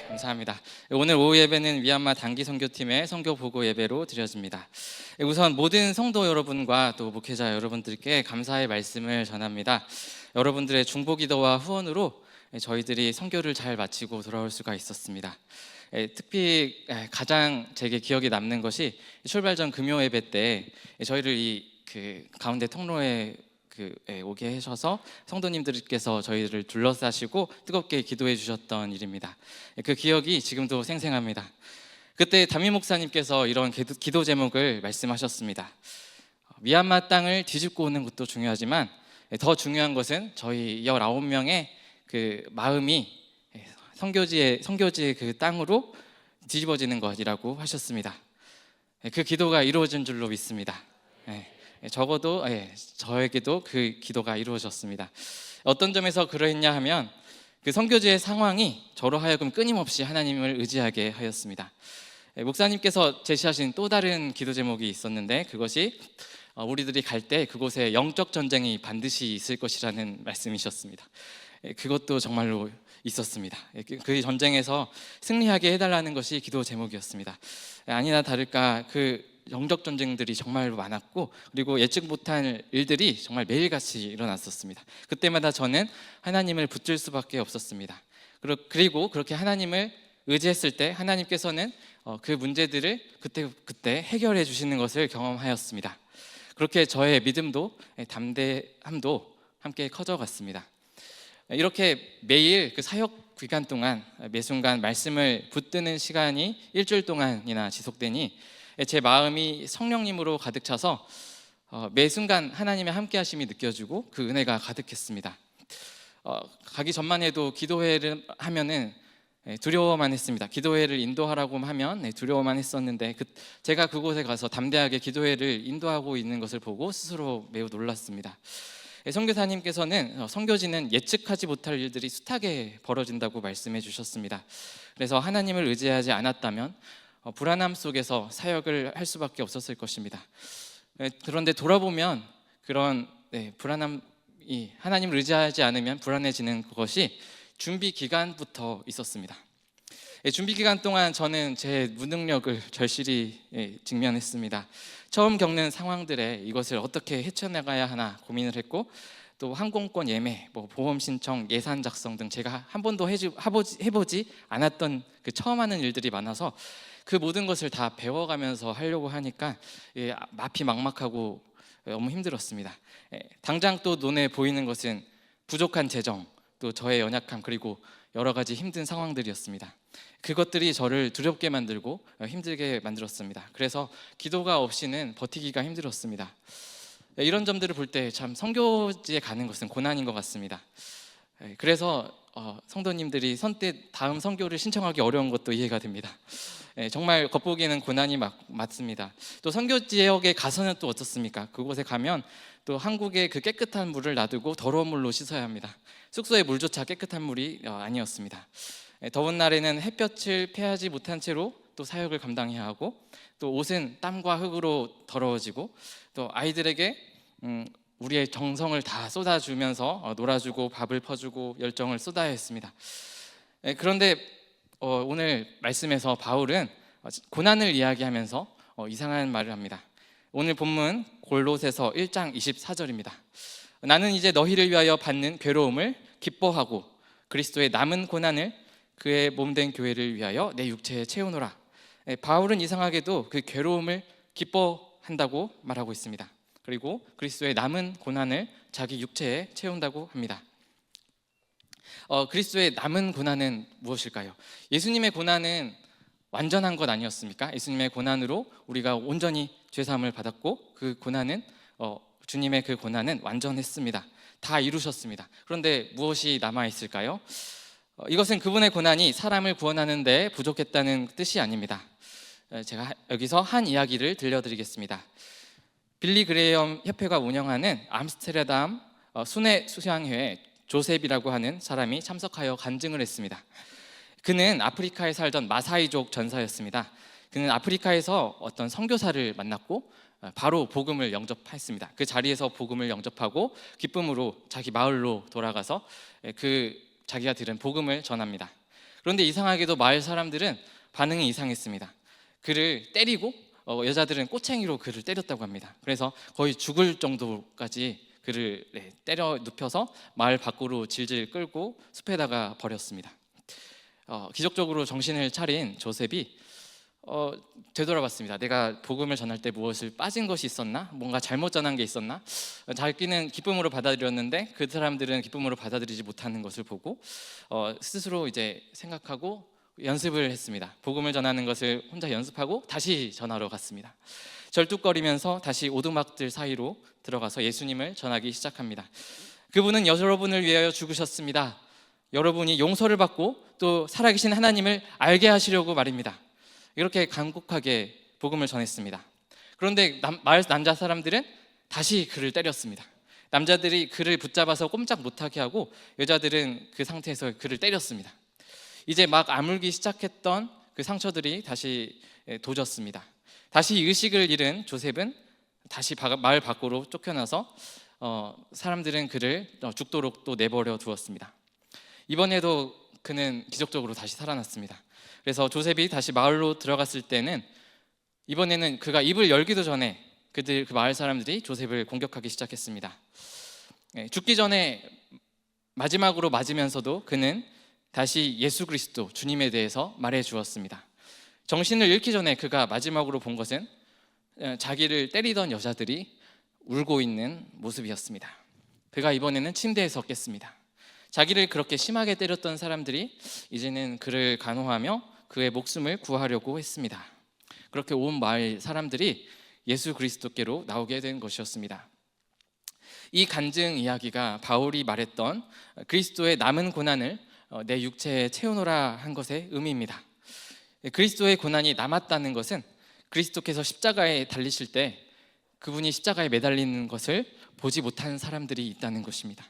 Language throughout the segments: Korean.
감사합니다. 오늘 오후 예배는 위안마 단기 선교팀의 선교 보고 예배로 드려집니다. 우선 모든 성도 여러분과 또 목회자 여러분들께 감사의 말씀을 전합니다. 여러분들의 중보기도와 후원으로 저희들이 선교를 잘 마치고 돌아올 수가 있었습니다. 특히 가장 제게 기억에 남는 것이 출발 전 금요 예배 때 저희를 가운데 통로에 오게 하셔서 성도님들께서 저희를 둘러싸시고 뜨겁게 기도해 주셨던 일입니다. 그 기억이 지금도 생생합니다. 그때 담임 목사님께서 이런 기도 제목을 말씀하셨습니다. 미얀마 땅을 뒤집고 오는 것도 중요하지만 더 중요한 것은 저희 19명의 그 마음이 선교지의 그 땅으로 뒤집어지는 것이라고 하셨습니다. 그 기도가 이루어진 줄로 믿습니다. 적어도 저에게도 그 기도가 이루어졌습니다. 어떤 점에서 그러했냐 하면 그 선교지의 상황이 저로 하여금 끊임없이 하나님을 의지하게 하였습니다. 목사님께서 제시하신 또 다른 기도 제목이 있었는데 그것이 우리들이 갈 때 그곳에 영적 전쟁이 반드시 있을 것이라는 말씀이셨습니다. 그것도 정말로 있었습니다. 그 전쟁에서 승리하게 해달라는 것이 기도 제목이었습니다. 아니나 다를까 그 영적 전쟁들이 정말로 많았고 그리고 예측 못한 일들이 정말 매일같이 일어났었습니다. 그때마다 저는 하나님을 붙들 수밖에 없었습니다. 그리고 그렇게 하나님을 의지했을 때 하나님께서는 그 문제들을 그때 해결해 주시는 것을 경험하였습니다. 그렇게 저의 믿음도 담대함도 함께 커져갔습니다. 이렇게 매일 그 사역 기간 동안 매 순간 말씀을 붙드는 시간이 일주일 동안이나 지속되니 제 마음이 성령님으로 가득 차서 매 순간 하나님의 함께 하심이 느껴지고 그 은혜가 가득했습니다. 가기 전만 해도 기도회를 하면은 두려워만 했습니다. 기도회를 인도하라고 하면 두려워만 했었는데 제가 그곳에 가서 담대하게 기도회를 인도하고 있는 것을 보고 스스로 매우 놀랐습니다. 선교사님께서는 선교지는 예측하지 못할 일들이 숱하게 벌어진다고 말씀해 주셨습니다. 그래서 하나님을 의지하지 않았다면 불안함 속에서 사역을 할 수밖에 없었을 것입니다. 그런데 돌아보면 그런 불안함이 하나님을 의지하지 않으면 불안해지는 것이 준비 기간부터 있었습니다. 준비 기간 동안 저는 제 무능력을 절실히 직면했습니다. 처음 겪는 상황들에 이것을 어떻게 헤쳐나가야 하나 고민을 했고 또 항공권 예매, 보험 신청, 예산 작성 등 제가 한 번도 해보지 않았던 그 처음 하는 일들이 많아서 그 모든 것을 다 배워가면서 하려고 하니까 앞이 막막하고 너무 힘들었습니다. 당장 또 눈에 보이는 것은 부족한 재정, 또 저의 연약함 그리고 여러 가지 힘든 상황들이었습니다. 그것들이 저를 두렵게 만들고 힘들게 만들었습니다. 그래서 기도가 없이는 버티기가 힘들었습니다. 이런 점들을 볼 때 참 선교지에 가는 것은 고난인 것 같습니다. 그래서 성도님들이 선뜻 다음 선교를 신청하기 어려운 것도 이해가 됩니다. 정말 겉보기에는 고난이 맞습니다. 또 선교 지역에 가서는 또 어떻습니까? 그곳에 가면 또 한국의 그 깨끗한 물을 놔두고 더러운 물로 씻어야 합니다. 숙소의 물조차 깨끗한 물이 아니었습니다. 더운 날에는 햇볕을 피하지 못한 채로 또 사역을 감당해야 하고 또 옷은 땀과 흙으로 더러워지고 또 아이들에게 우리의 정성을 다 쏟아주면서 놀아주고 밥을 퍼주고 열정을 쏟아야 했습니다. 그런데 오늘 말씀에서 바울은 고난을 이야기하면서 이상한 말을 합니다. 오늘 본문 골로새서 1장 24절입니다. 나는 이제 너희를 위하여 받는 괴로움을 기뻐하고 그리스도의 남은 고난을 그의 몸된 교회를 위하여 내 육체에 채우노라. 바울은 이상하게도 그 괴로움을 기뻐한다고 말하고 있습니다. 그리고 그리스도의 남은 고난을 자기 육체에 채운다고 합니다. 그리스도의 남은 고난은 무엇일까요? 예수님의 고난은 완전한 것 아니었습니까? 예수님의 고난으로 우리가 온전히 죄사함을 받았고 그 고난은 주님의 그 고난은 완전했습니다. 다 이루셨습니다. 그런데 무엇이 남아있을까요? 이것은 그분의 고난이 사람을 구원하는 데 부족했다는 뜻이 아닙니다. 제가 여기서 한 이야기를 들려드리겠습니다. 빌리 그레이엄 협회가 운영하는 암스테르담 순회 수양회에 조셉이라고 하는 사람이 참석하여 간증을 했습니다. 그는 아프리카에 살던 마사이족 전사였습니다. 그는 아프리카에서 어떤 선교사를 만났고 바로 복음을 영접했습니다. 그 자리에서 복음을 영접하고 기쁨으로 자기 마을로 돌아가서 자기가 들은 복음을 전합니다. 그런데 이상하게도 마을 사람들은 반응이 이상했습니다. 그를 때리고 여자들은 꼬챙이로 그를 때렸다고 합니다. 그래서 거의 죽을 정도까지 그를 때려 눕혀서 마을 밖으로 질질 끌고 숲에다가 버렸습니다. 기적적으로 정신을 차린 조셉이 되돌아봤습니다. 내가 복음을 전할 때 무엇을 빠진 것이 있었나? 뭔가 잘못 전한 게 있었나? 자기는 기쁨으로 받아들였는데 그 사람들은 기쁨으로 받아들이지 못하는 것을 보고 스스로 이제 생각하고 연습을 했습니다. 복음을 전하는 것을 혼자 연습하고 다시 전하러 갔습니다. 절뚝거리면서 다시 오두막들 사이로 들어가서 예수님을 전하기 시작합니다. 그분은 여러분을 위하여 죽으셨습니다. 여러분이 용서를 받고 또 살아계신 하나님을 알게 하시려고 말입니다. 이렇게 간곡하게 복음을 전했습니다. 그런데 마을 남자 사람들은 다시 그를 때렸습니다. 남자들이 그를 붙잡아서 꼼짝 못하게 하고 여자들은 그 상태에서 그를 때렸습니다. 이제 막 아물기 시작했던 그 상처들이 다시 도졌습니다. 다시 의식을 잃은 조셉은 다시 마을 밖으로 쫓겨나서 사람들은 그를 죽도록 또 내버려 두었습니다. 이번에도 그는 기적적으로 다시 살아났습니다. 그래서 조셉이 다시 마을로 들어갔을 때는 이번에는 그가 입을 열기도 전에 그 마을 사람들이 조셉을 공격하기 시작했습니다. 죽기 전에 마지막으로 맞으면서도 그는 다시 예수 그리스도 주님에 대해서 말해 주었습니다. 정신을 잃기 전에 그가 마지막으로 본 것은 자기를 때리던 여자들이 울고 있는 모습이었습니다. 그가 이번에는 침대에서 깼습니다. 자기를 그렇게 심하게 때렸던 사람들이 이제는 그를 간호하며 그의 목숨을 구하려고 했습니다. 그렇게 온 마을 사람들이 예수 그리스도께로 나오게 된 것이었습니다. 이 간증 이야기가 바울이 말했던 그리스도의 남은 고난을 내 육체에 채우노라 한 것의 의미입니다. 그리스도의 고난이 남았다는 것은 그리스도께서 십자가에 달리실 때 그분이 십자가에 매달리는 것을 보지 못한 사람들이 있다는 것입니다.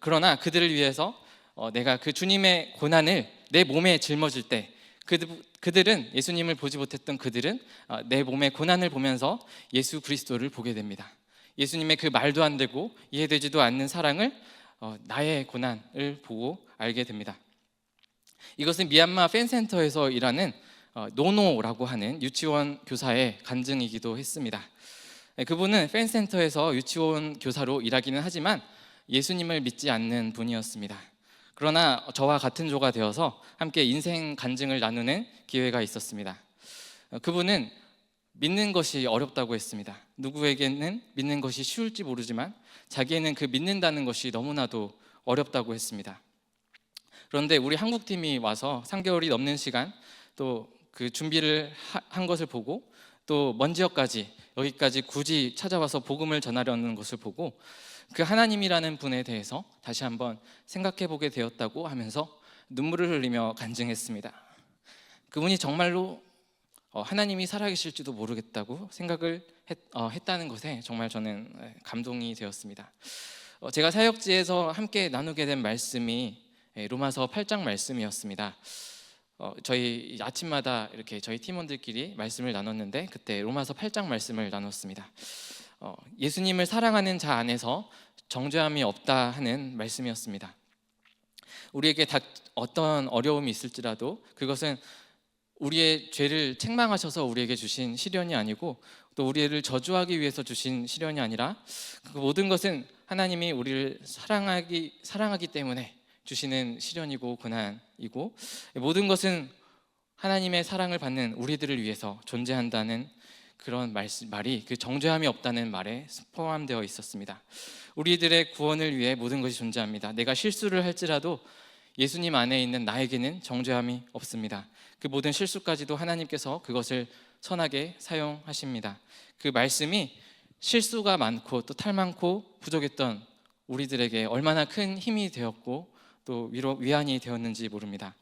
그러나 그들을 위해서 내가 그 주님의 고난을 내 몸에 짊어질 때 그들은 예수님을 보지 못했던 그들은 내 몸의 고난을 보면서 예수 그리스도를 보게 됩니다. 예수님의 그 말도 안 되고 이해되지도 않는 사랑을 나의 고난을 보고 알게 됩니다. 이것은 미얀마 팬센터에서 일하는 노노라고 하는 유치원 교사의 간증이기도 했습니다. 그분은 팬센터에서 유치원 교사로 일하기는 하지만 예수님을 믿지 않는 분이었습니다. 그러나 저와 같은 조가 되어서 함께 인생 간증을 나누는 기회가 있었습니다. 그분은 믿는 것이 어렵다고 했습니다. 누구에게는 믿는 것이 쉬울지 모르지만 자기에는 그 믿는다는 것이 너무나도 어렵다고 했습니다. 그런데 우리 한국팀이 와서 3개월이 넘는 시간 또 그 준비를 한 것을 보고 또 먼 지역까지 여기까지 굳이 찾아와서 복음을 전하려는 것을 보고 그 하나님이라는 분에 대해서 다시 한번 생각해 보게 되었다고 하면서 눈물을 흘리며 간증했습니다. 그분이 정말로 하나님이 살아계실지도 모르겠다고 생각을 했다는 것에 정말 저는 감동이 되었습니다. 제가 사역지에서 함께 나누게 된 말씀이 로마서 8장 말씀이었습니다. 저희 아침마다 이렇게 저희 팀원들끼리 말씀을 나눴는데 그때 로마서 8장 말씀을 나눴습니다. 예수님을 사랑하는 자 안에서 정죄함이 없다 하는 말씀이었습니다. 우리에게 어떤 어려움이 있을지라도 그것은 우리의 죄를 책망하셔서 우리에게 주신 시련이 아니고 또 우리를 저주하기 위해서 주신 시련이 아니라 그 모든 것은 하나님이 우리를 사랑하기 때문에 주시는 시련이고 고난이고 모든 것은 하나님의 사랑을 받는 우리들을 위해서 존재한다는 그런 말이 그 정죄함이 없다는 말에 포함되어 있었습니다. 우리들의 구원을 위해 모든 것이 존재합니다. 내가 실수를 할지라도 예수님 안에 있는 나에게는 정죄함이 없습니다. 그 모든 실수까지도 하나님께서 그것을 선하게 사용하십니다. 그 말씀이 실수가 많고 또 탈 많고 부족했던 우리들에게 얼마나 큰 힘이 되었고 또 위안이 되었는지 모릅니다.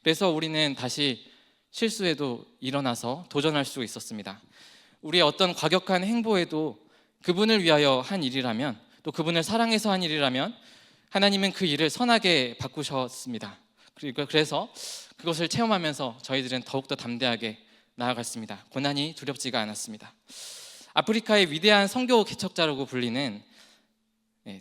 그래서 우리는 다시 실수에도 일어나서 도전할 수 있었습니다. 우리의 어떤 과격한 행보에도 그분을 위하여 한 일이라면 또 그분을 사랑해서 한 일이라면 하나님은 그 일을 선하게 바꾸셨습니다. 그래서 그것을 체험하면서 저희들은 더욱더 담대하게 나아갔습니다. 고난이 두렵지가 않았습니다. 아프리카의 위대한 선교 개척자라고 불리는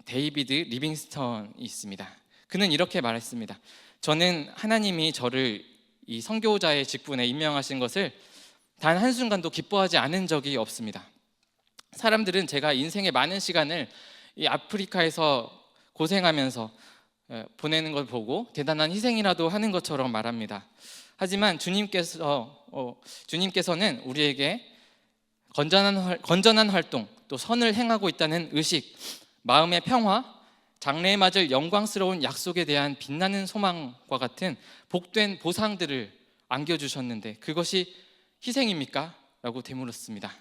데이비드 리빙스턴이 있습니다. 그는 이렇게 말했습니다. 저는 하나님이 저를 이 선교자의 직분에 임명하신 것을 단 한순간도 기뻐하지 않은 적이 없습니다. 사람들은 제가 인생의 많은 시간을 이 아프리카에서 고생하면서 보내는 걸 보고 대단한 희생이라도 하는 것처럼 말합니다. 하지만 주님께서는 우리에게 건전한 활동, 또 선을 행하고 있다는 의식, 마음의 평화, 장래에 맞을 영광스러운 약속에 대한 빛나는 소망과 같은 복된 보상들을 안겨주셨는데 그것이 희생입니까? 라고 되물었습니다.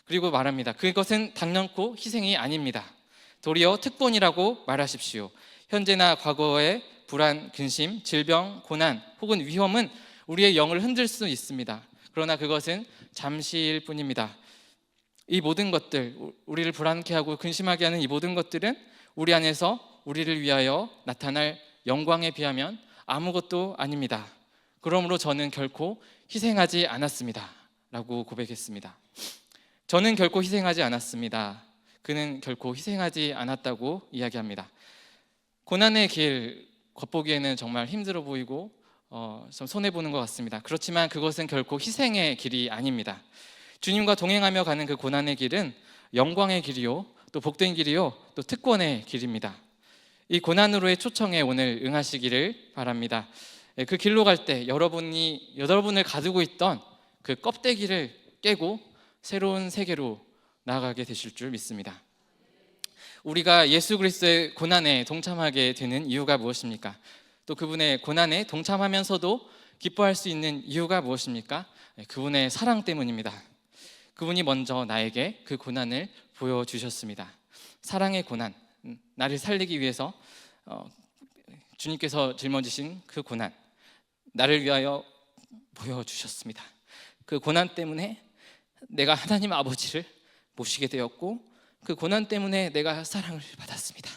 그리고 말합니다. 그것은 단연코 희생이 아닙니다. 도리어 특권이라고 말하십시오. 현재나 과거의 불안, 근심, 질병, 고난 혹은 위험은 우리의 영을 흔들 수 있습니다. 그러나 그것은 잠시일 뿐입니다. 이 모든 것들, 우리를 불안케 하고 근심하게 하는 이 모든 것들은 우리 안에서 우리를 위하여 나타날 영광에 비하면 아무것도 아닙니다. 그러므로 저는 결코 희생하지 않았습니다. 라고 고백했습니다. 저는 결코 희생하지 않았습니다. 그는 결코 희생하지 않았다고 이야기합니다. 고난의 길 겉보기에는 정말 힘들어 보이고 좀 손해보는 것 같습니다. 그렇지만 그것은 결코 희생의 길이 아닙니다. 주님과 동행하며 가는 그 고난의 길은 영광의 길이요, 또 복된 길이요, 또 특권의 길입니다. 이 고난으로의 초청에 오늘 응하시기를 바랍니다. 그 길로 갈 때 여러분을 가두고 있던 그 껍데기를 깨고 새로운 세계로 나아가게 되실 줄 믿습니다. 우리가 예수 그리스도의 고난에 동참하게 되는 이유가 무엇입니까? 또 그분의 고난에 동참하면서도 기뻐할 수 있는 이유가 무엇입니까? 그분의 사랑 때문입니다. 그분이 먼저 나에게 그 고난을 보여주셨습니다. 사랑의 고난, 나를 살리기 위해서 주님께서 짊어지신 그 고난, 나를 위하여 보여주셨습니다. 그 고난 때문에 내가 하나님 아버지를 모시게 되었고, 그 고난 때문에 내가 사랑을 받았습니다.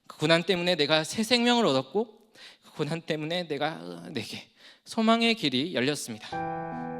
그 고난 때문에 내가 새 생명을 얻었고, 그 고난 때문에 내게 소망의 길이 열렸습니다.